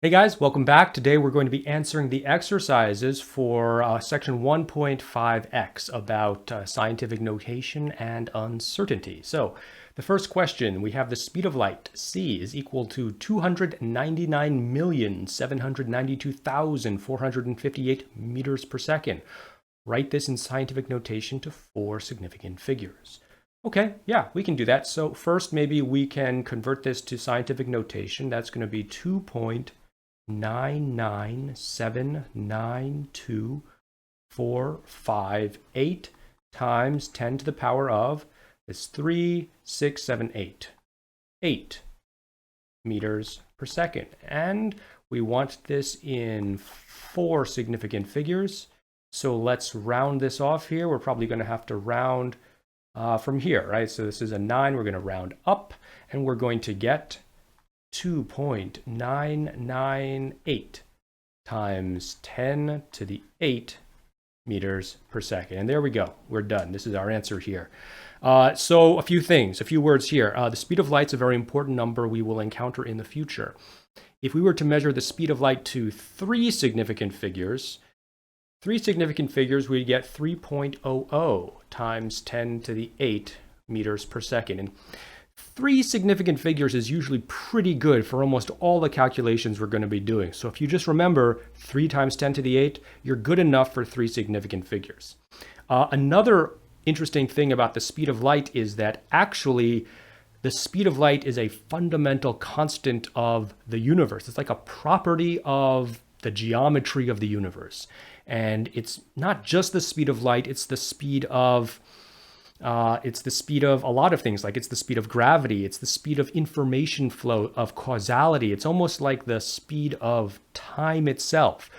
Hey guys, welcome back. Today we're going to be answering the exercises for section 1.5x about scientific notation and uncertainty. So the first question, we have the speed of light, c, is equal to 299,792,458 meters per second. Write this in scientific notation to 4 significant figures. Okay, yeah, we can do that. So first, maybe we can convert this to scientific notation. That's going to be 2.99792,458 times 10 to the power of is 3,678, 8 meters per second. And we want this in 4 significant figures. So let's round this off here. We're probably going to have to round from here, right? So this is a 9. We're going to round up, and we're going to get 2.998 times 10 to the 8 meters per second. And there we go. We're done. This is our answer here. So a few things, a few words here. The speed of light is a very important number we will encounter in the future. If we were to measure the speed of light to 3 significant figures, we'd get 3.00 times 10 to the 8 meters per second. And 3 significant figures is usually pretty good for almost all the calculations we're going to be doing. So if you just remember 3 times 10 to the 8, you're good enough for 3 significant figures. Another interesting thing about the speed of light is that actually the speed of light is a fundamental constant of the universe. It's like a property of the geometry of the universe. And it's not just the speed of light, it's the speed of a lot of things, like it's the speed of gravity, it's the speed of information flow, of causality. It's almost like the speed of time itself.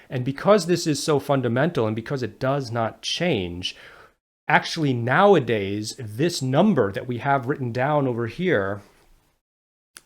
And because this is so fundamental and because it does not change, actually nowadays, this number that we have written down over here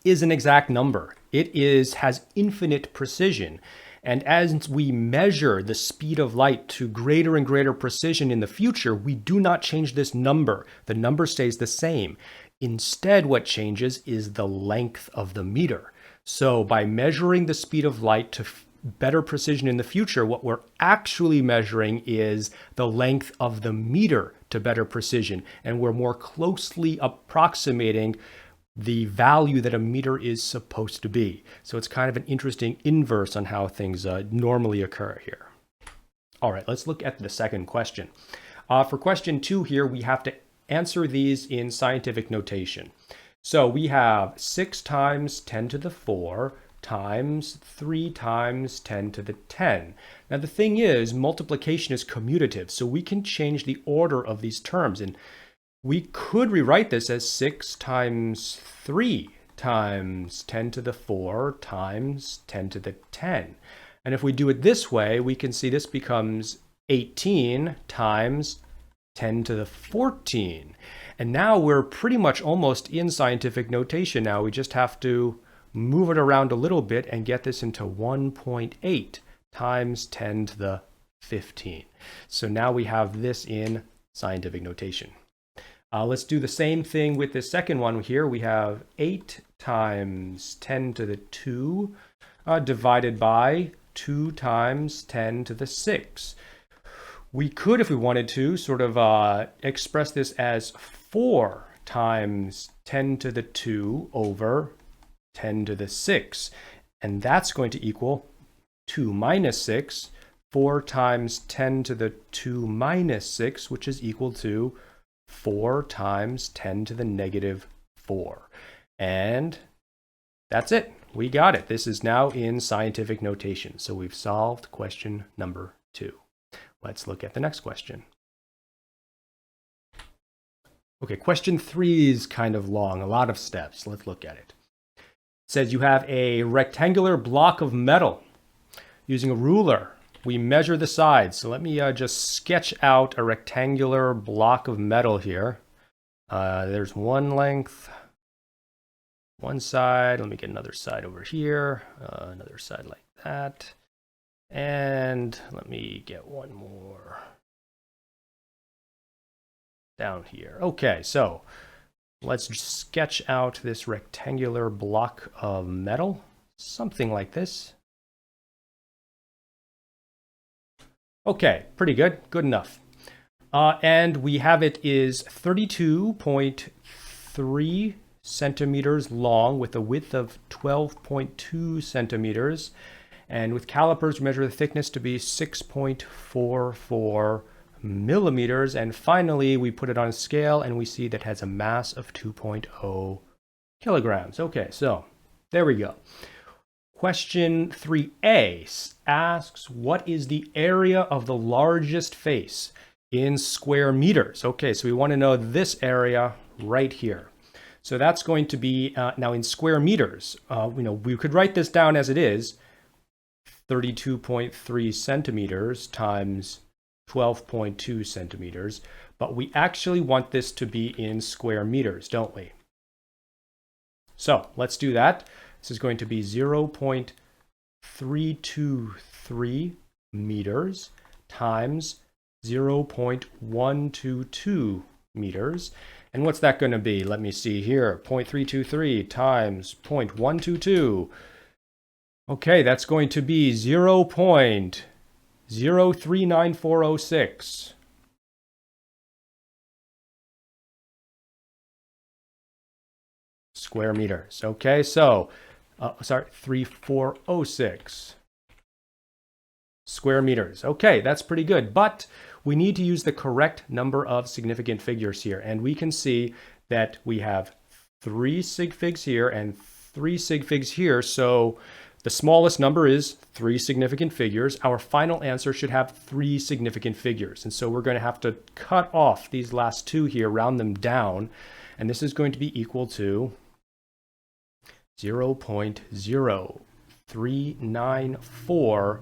is an exact number. It has infinite precision. And as we measure the speed of light to greater and greater precision in the future, we do not change this number. The number stays the same. Instead, what changes is the length of the meter. So by measuring the speed of light to better precision in the future, what we're actually measuring is the length of the meter to better precision. And we're more closely approximating the value that a meter is supposed to be. So it's kind of an interesting inverse on how things normally occur here. All right, let's look at the second question. For question 2 here, we have to answer these in scientific notation. So we have 6 times 10 to the 4 times 3 times 10 to the 10. Now the thing is, multiplication is commutative, so we can change the order of these terms. And we could rewrite this as 6 times 3 times 10 to the 4 times 10 to the 10. And if we do it this way, we can see this becomes 18 times 10 to the 14. And now we're pretty much almost in scientific notation now. We just have to move it around a little bit and get this into 1.8 times 10 to the 15. So now we have this in scientific notation. Let's do the same thing with this second one here. We have 8 times 10 to the 2 divided by 2 times 10 to the 6. We could, if we wanted to, sort of express this as 4 times 10 to the 2 over 10 to the 6. And that's going to equal 2 minus 6. 4 times 10 to the 2 minus 6, which is equal to 4 times 10 to the negative 4. And that's it. We got it. This is now in scientific notation. So we've solved question number 2. Let's look at the next question. Okay, question 3 is kind of long, a lot of steps. Let's look at it. It says you have a rectangular block of metal. Using a ruler, we measure the sides. So let me just sketch out a rectangular block of metal here. There's one length, one side. Let me get another side over here, another side like that. And let me get one more down here. Okay, so let's sketch out this rectangular block of metal. something like this. Okay, pretty good. Good enough. And we have it is 32.3 centimeters long with a width of 12.2 centimeters. And with calipers, we measure the thickness to be 6.44 millimeters. And finally, we put it on a scale and we see that it has a mass of 2.0 kilograms. Okay, so there we go. Question 3A asks, what is the area of the largest face in square meters? Okay, so we want to know this area right here. So that's going to be, now in square meters, we could write this down as it is, 32.3 centimeters times 12.2 centimeters, but we actually want this to be in square meters, don't we? So let's do that. This is going to be 0.323 meters times 0.122 meters. And what's that going to be? Let me see here. 0.323 times 0.122. Okay, that's going to be 0.039406. Square meters. Okay, so, 3406 square meters. Okay, that's pretty good, but we need to use the correct number of significant figures here. And we can see that we have 3 sig figs here and 3 sig figs here. So the smallest number is 3 significant figures. Our final answer should have 3 significant figures. And so we're going to have to cut off these last 2 here, round them down. And this is going to be equal to 0.0394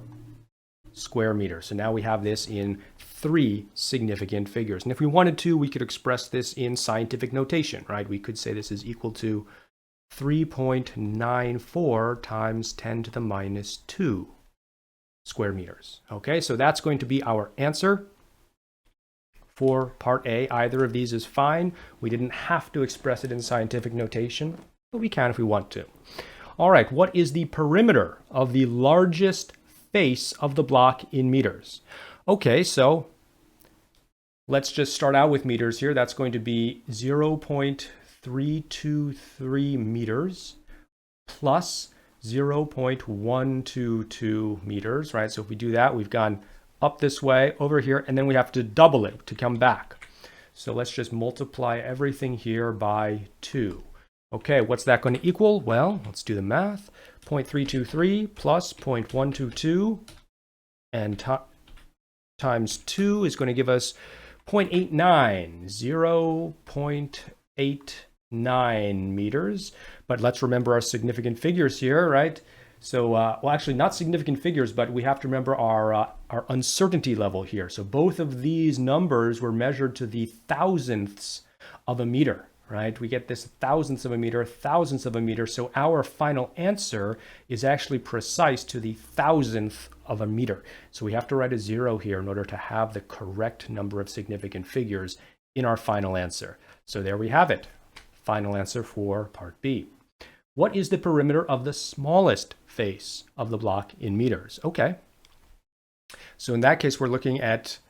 square meters. So now we have this in 3 significant figures. And if we wanted to, we could express this in scientific notation, right? We could say this is equal to 3.94 times 10 to the minus 2 square meters. Okay, so that's going to be our answer for part A. Either of these is fine. We didn't have to express it in scientific notation, but we can if we want to. All right, what is the perimeter of the largest face of the block in meters? Okay, so let's just start out with meters here. That's going to be 0.323 meters plus 0.122 meters, right? So if we do that, we've gone up this way, over here, and then we have to double it to come back. So let's just multiply everything here by 2. Okay, what's that going to equal? Well, let's do the math. 0.323 plus 0.122 and times 2 is going to give us 0.89, 0.89 meters. But let's remember our significant figures here, right? So, well, actually not significant figures, but we have to remember our uncertainty level here. So both of these numbers were measured to the thousandths of a meter. Right? We get this thousandths of a meter, thousandths of a meter. So our final answer is actually precise to the thousandth of a meter. So we have to write a 0 here in order to have the correct number of significant figures in our final answer. So there we have it. Final answer for part B. What is the perimeter of the smallest face of the block in meters? Okay. So in that case, we're looking at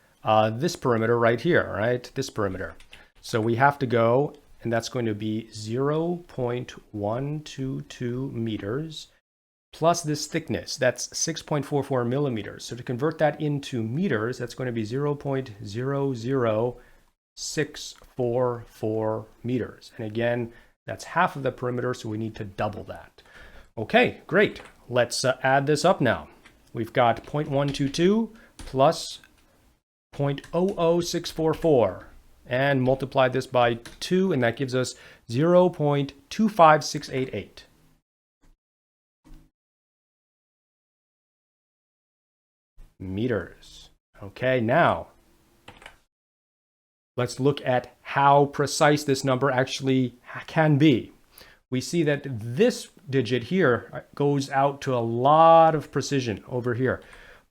this perimeter right here, right? This perimeter. So we have to go, and that's going to be 0.122 meters plus this thickness. That's 6.44 millimeters. So to convert that into meters, that's going to be 0.00644 meters. And again, that's half of the perimeter, so we need to double that. Okay, great. Let's add this up now. We've got 0.122 plus 0.00644. And multiply this by 2, and that gives us 0.25688. Meters. Okay, now let's look at how precise this number actually can be. We see that this digit here goes out to a lot of precision over here,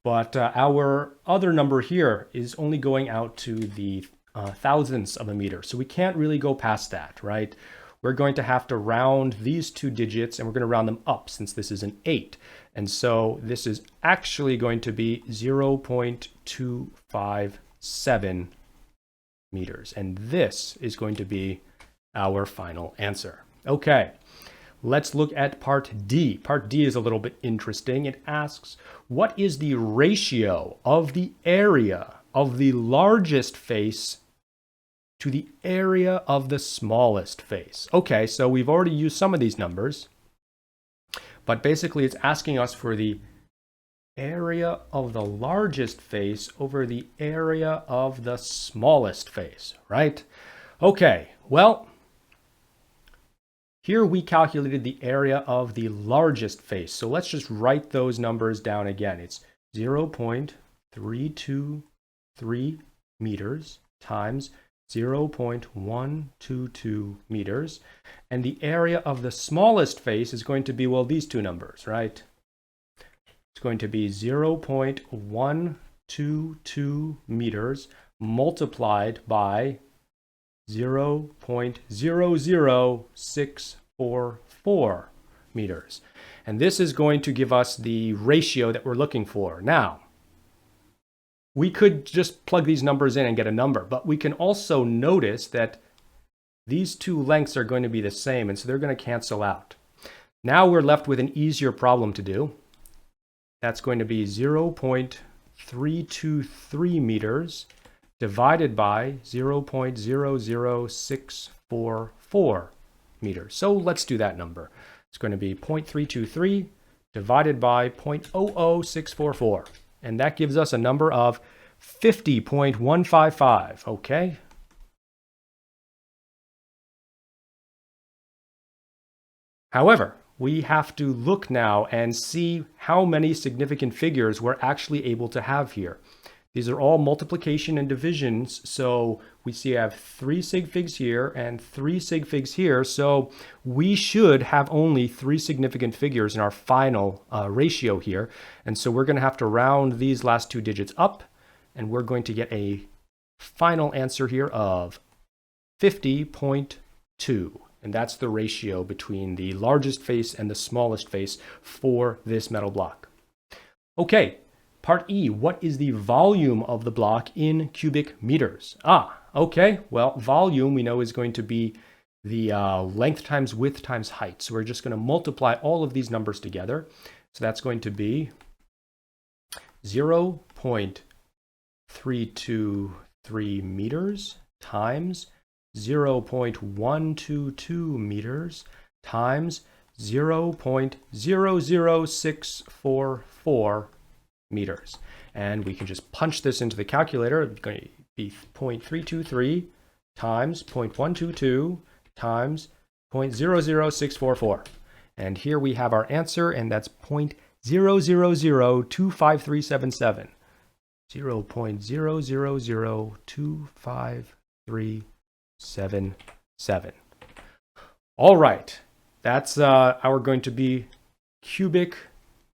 but our other number here is only going out to the thousandths of a meter. So we can't really go past that, right? we're going to have to round these two digits, and we're going to round them up since this is an 8. And so this is actually going to be 0.257 meters. And this is going to be our final answer. Okay, let's look at part D. Part D is a little bit interesting. It asks, what is the ratio of the area of the largest face to the area of the smallest face? Okay, so we've already used some of these numbers, but basically it's asking us for the area of the largest face over the area of the smallest face, right? Okay, well, here we calculated the area of the largest face. So let's just write those numbers down again. It's 0.323 meters times 0.122 meters. And the area of the smallest face is going to be, well, these two numbers, right? It's going to be 0.122 meters multiplied by 0.00644 meters. And this is going to give us the ratio that we're looking for. Now, we could just plug these numbers in and get a number, but we can also notice that these two lengths are going to be the same, and so they're going to cancel out. Now we're left with an easier problem to do. That's going to be 0.323 meters divided by 0.00644 meters. So let's do that number. It's going to be 0.323 divided by 0.00644. And that gives us a number of 50.155, okay? However, we have to look now and see how many significant figures we're actually able to have here. These are all multiplication and divisions, so we see I have 3 sig figs here and 3 sig figs here, so we should have only 3 significant figures in our final ratio here. And so we're going to have to round these last two digits up, and we're going to get a final answer here of 50.2. And that's the ratio between the largest face and the smallest face for this metal block. Okay. Part E, what is the volume of the block in cubic meters? Okay, well, volume we know is going to be the length times width times height. So we're just going to multiply all of these numbers together. So that's going to be 0.323 meters times 0.122 meters times 0.00644 meters. And we can just punch this into the calculator. It's going to be 0.323 times 0.122 times 0.00644. And here we have our answer, and that's 0.0002537. 0.0002537. All right, that's our going to be cubic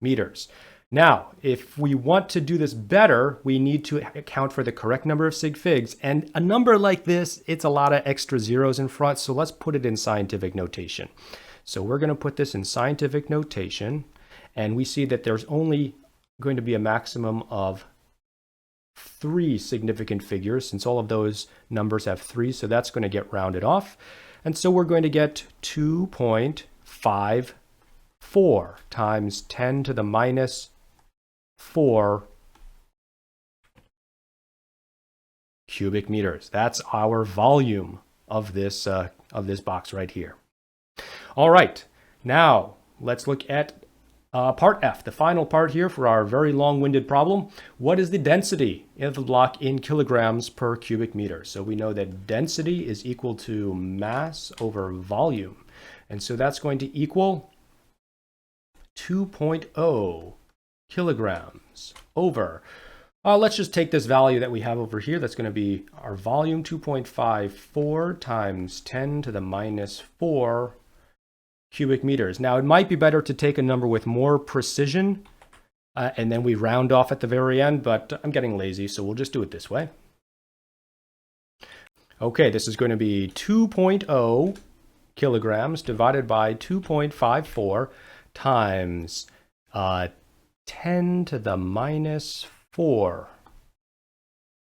meters. Now, if we want to do this better, we need to account for the correct number of sig figs. And a number like this, it's a lot of extra zeros in front, so let's put it in scientific notation. So we're going to put this in scientific notation, and we see that there's only going to be a maximum of 3 significant figures, since all of those numbers have 3, so that's going to get rounded off. And so we're going to get 2.54 times 10 to the minus 4 cubic meters. That's our volume of this box right here. All right, now let's look at part F, the final part here for our very long-winded problem. What is the density of the block in kilograms per cubic meter? So we know that density is equal to mass over volume. And so that's going to equal 2.0 kilograms over, let's just take this value that we have over here. That's going to be our volume, 2.54 times 10 to the minus 4 cubic meters. Now, it might be better to take a number with more precision, and then we round off at the very end, but I'm getting lazy, so we'll just do it this way. Okay, this is going to be 2.0 kilograms divided by 2.54 times 10 to the minus 4.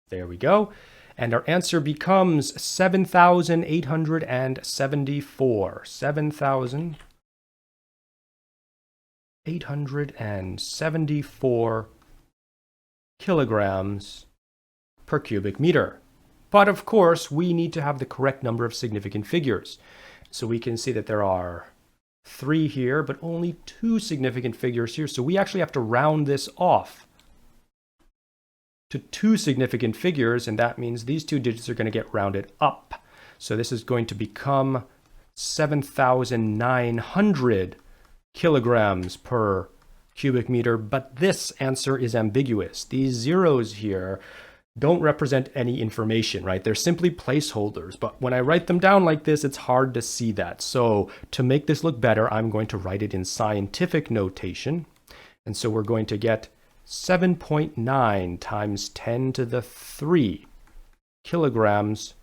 There we go. And our answer becomes 7,874. 7,874 kilograms per cubic meter. But of course, we need to have the correct number of significant figures. So we can see that there are 3 here, but only 2 significant figures here. So we actually have to round this off to 2 significant figures, and that means these 2 digits are going to get rounded up. So this is going to become 7,900 kilograms per cubic meter, but this answer is ambiguous. These zeros here don't represent any information, right? They're simply placeholders, but when I write them down like this, it's hard to see that. So to make this look better, I'm going to write it in scientific notation. And so we're going to get 7.9 times 10 to the 3 kilograms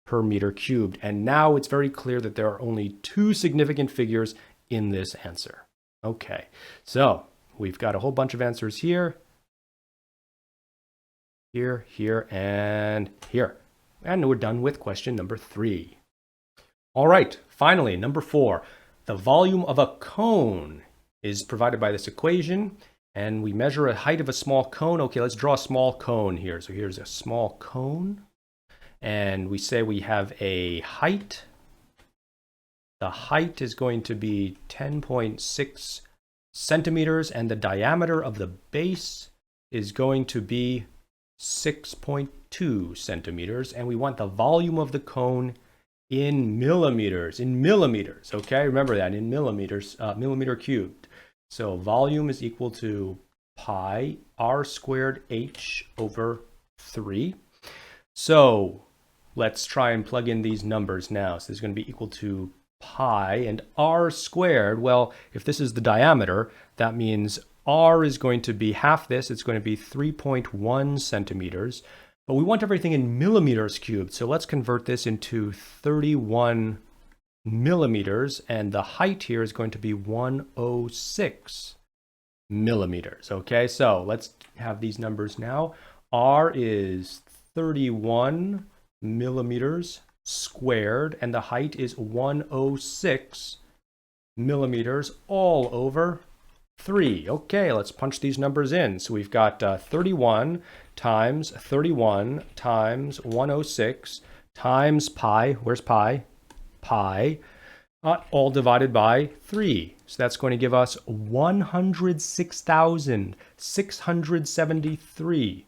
per meter cubed. And now it's very clear that there are only 2 significant figures in this answer. Okay, so we've got a whole bunch of answers here, here, and here. And we're done with question number 3. All right, finally, number 4. The volume of a cone is provided by this equation, and we measure a height of a small cone. Okay, let's draw a small cone here. So here's a small cone, and we say we have a height. The height is going to be 10.6 centimeters, and the diameter of the base is going to be 6.2 centimeters, and we want the volume of the cone in millimeters. Okay, remember that, in millimeters, millimeter cubed. So volume is equal to pi r squared h over 3. So let's try and plug in these numbers now. So this is going to be equal to pi and r squared. Well, if this is the diameter, that means r is going to be half this. It's going to be 3.1 centimeters. But we want everything in millimeters cubed. So let's convert this into 31 millimeters. And the height here is going to be 106 millimeters. Okay, so let's have these numbers now. R is 31 millimeters squared, and the height is 106 millimeters all over 3. Okay, let's punch these numbers in. So we've got 31 times 106 times pi. Where's pi? Pi, all divided by 3. So that's going to give us 106,673.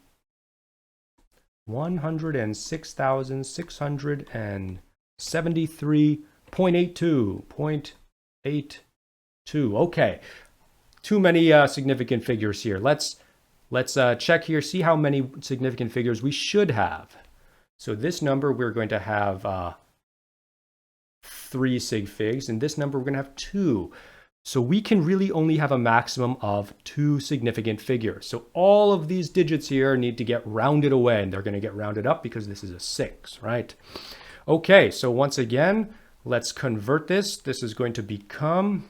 106,673.82. Okay, too many significant figures here. Let's check here, see how many significant figures we should have. So this number we're going to have 3 sig figs, and this number we're going to have 2. So we can really only have a maximum of 2 significant figures. So all of these digits here need to get rounded away, and they're going to get rounded up because this is a 6, right? Okay, so once again, let's convert this. This is going to become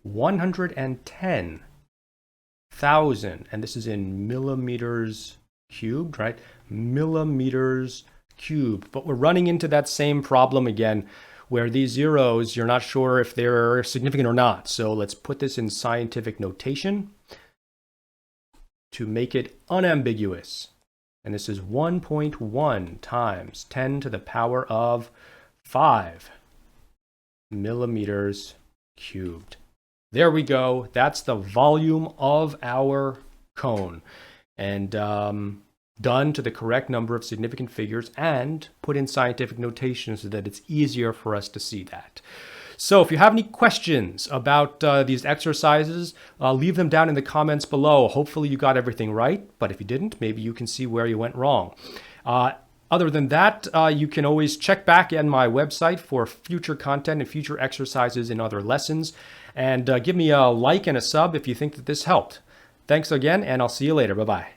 110,000, and this is in millimeters cubed, right? Millimeters cubed. But we're running into that same problem again, where these zeros, you're not sure if they're significant or not. So let's put this in scientific notation to make it unambiguous. And this is 1.1 times 10 to the power of 5 millimeters cubed. There we go. That's the volume of our cone. And done to the correct number of significant figures and put in scientific notation so that it's easier for us to see that. So if you have any questions about these exercises, leave them down in the comments below. Hopefully you got everything right, but if you didn't, maybe you can see where you went wrong. Other than that, you can always check back on my website for future content and future exercises in other lessons. And give me a like and a sub if you think that this helped. Thanks again, and I'll see you later. Bye-bye.